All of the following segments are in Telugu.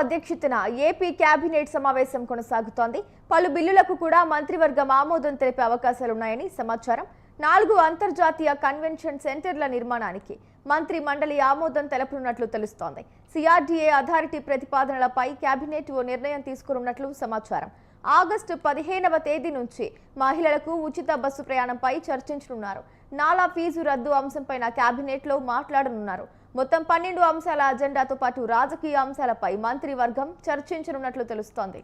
అధ్యక్షతన ఏపీ కేబినెట్ సమావేశం కొనసాగుతోంది. పలు బిల్లులకు కూడా మంత్రివర్గం ఆమోదం తెలిపే అవకాశాలున్నాయని సమాచారం. 4 అంతర్జాతీయ కన్వెన్షన్ సెంటర్ల నిర్మాణానికి మంత్రి మండలి ఆమోదం తెలపనున్నట్లు తెలుస్తోంది. సిఆర్డీఏ అథారిటీ ప్రతిపాదనలపై కేబినెట్ ఓ నిర్ణయం తీసుకున్నట్లు సమాచారం. ఆగస్టు 15వ తేదీ నుంచి మహిళలకు ఉచిత బస్సు ప్రయాణంపై చర్చించనున్నారు. నాలా ఫీజు రద్దు అంశంపైన కేబినెట్లో మాట్లాడనున్నారు. మొత్తం 12 అంశాల అజెండాతో పాటు రాజకీయ అంశాలపై మంత్రివర్గం చర్చించనున్నట్లు తెలుస్తోంది.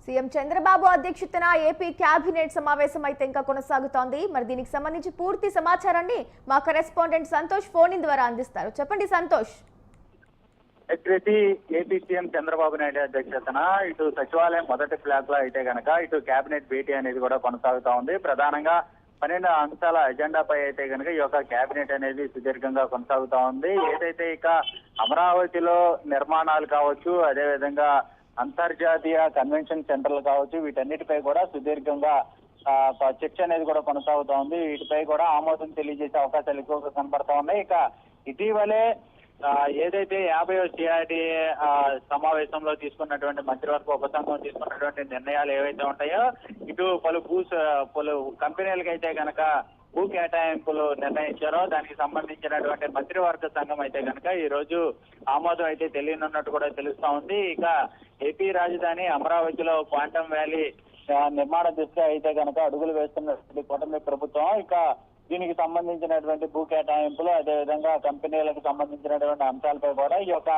సీఎం చంద్రబాబు అధ్యక్షతన ఏపీ కేబినెట్ సమావేశం అయితే ఇంకా కొనసాగుతోంది. మరి దీనికి సంబంధించి పూర్తి సమాచారాన్ని మా కరెస్పాండెంట్ సంతోష్ ఫోన్ ఇన్ ద్వారా అందిస్తారు. చెప్పండి సంతోష్. ఏపీ సీఎం చంద్రబాబు నాయుడు అధ్యక్షతన ఇటు సచివాలయం మొదటి ఫ్లాగ్ లో అయితే గనక ఇటు కేబినెట్ భేటీ అనేది కూడా కొనసాగుతా ఉంది. ప్రధానంగా 12 అంశాల అజెండాపై అయితే కనుక ఈ యొక్క కేబినెట్ అనేది సుదీర్ఘంగా కొనసాగుతా ఉంది. ఏదైతే ఇక అమరావతిలో నిర్మాణాలు కావచ్చు, అదేవిధంగా అంతర్జాతీయ కన్వెన్షన్ సెంటర్లు కావచ్చు, వీటన్నిటిపై కూడా సుదీర్ఘంగా చర్చ అనేది కూడా కొనసాగుతా ఉంది. వీటిపై కూడా ఆమోదం తెలియజేసే అవకాశాలు ఎక్కువగా కనబడతా ఉన్నాయి. ఇక ఇటీవలే ఏదైతే 50వ సిఆర్డీఏ సమావేశంలో తీసుకున్నటువంటి మంత్రివర్గ ఉపసంఘం తీసుకున్నటువంటి నిర్ణయాలు ఏవైతే ఉంటాయో, ఇటు పలు కంపెనీలకు అయితే కనుక భూ కేటాయింపులు నిర్ణయించారో దానికి సంబంధించినటువంటి మంత్రివర్గ సంఘం అయితే కనుక ఈ రోజు ఆమోదం అయితే తెలియనున్నట్టు కూడా తెలుస్తా ఉంది. ఇక ఏపీ రాజధాని అమరావతిలో క్వాంటమ్ వ్యాలీ నిర్మాణ దిశగా అయితే కనుక అడుగులు వేస్తున్నటువంటి కూటమి ప్రభుత్వం ఇక దీనికి సంబంధించినటువంటి భూ కేటాయింపులు, అదేవిధంగా కంపెనీలకు సంబంధించినటువంటి అంశాలపై కూడా ఈ యొక్క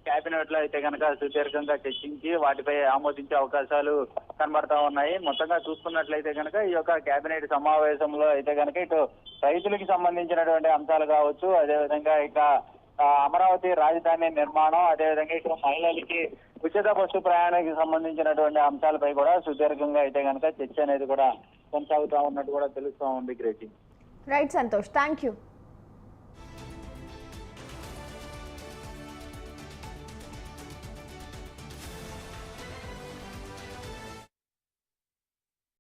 కేబినెట్ లో అయితే కనుక సుదీర్ఘంగా చర్చించి వాటిపై ఆమోదించే అవకాశాలు కనబడతా ఉన్నాయి. మొత్తంగా చూసుకున్నట్లయితే కనుక ఈ యొక్క కేబినెట్ సమావేశంలో అయితే కనుక ఇటు రైతులకు సంబంధించినటువంటి అంశాలు కావచ్చు, అదేవిధంగా ఇక అమరావతి రాజధాని నిర్మాణం, అదేవిధంగా ఇటు మహిళలకి ఉచిత బస్సు ప్రయాణానికి సంబంధించినటువంటి అంశాలపై కూడా సుదీర్ఘంగా అయితే కనుక చర్చ అనేది కూడా కొనసాగుతా ఉన్నట్టు కూడా తెలుస్తూ ఉంది. గ్రేటి రైట్ సంతోష్, థ్యాంక్ యూ.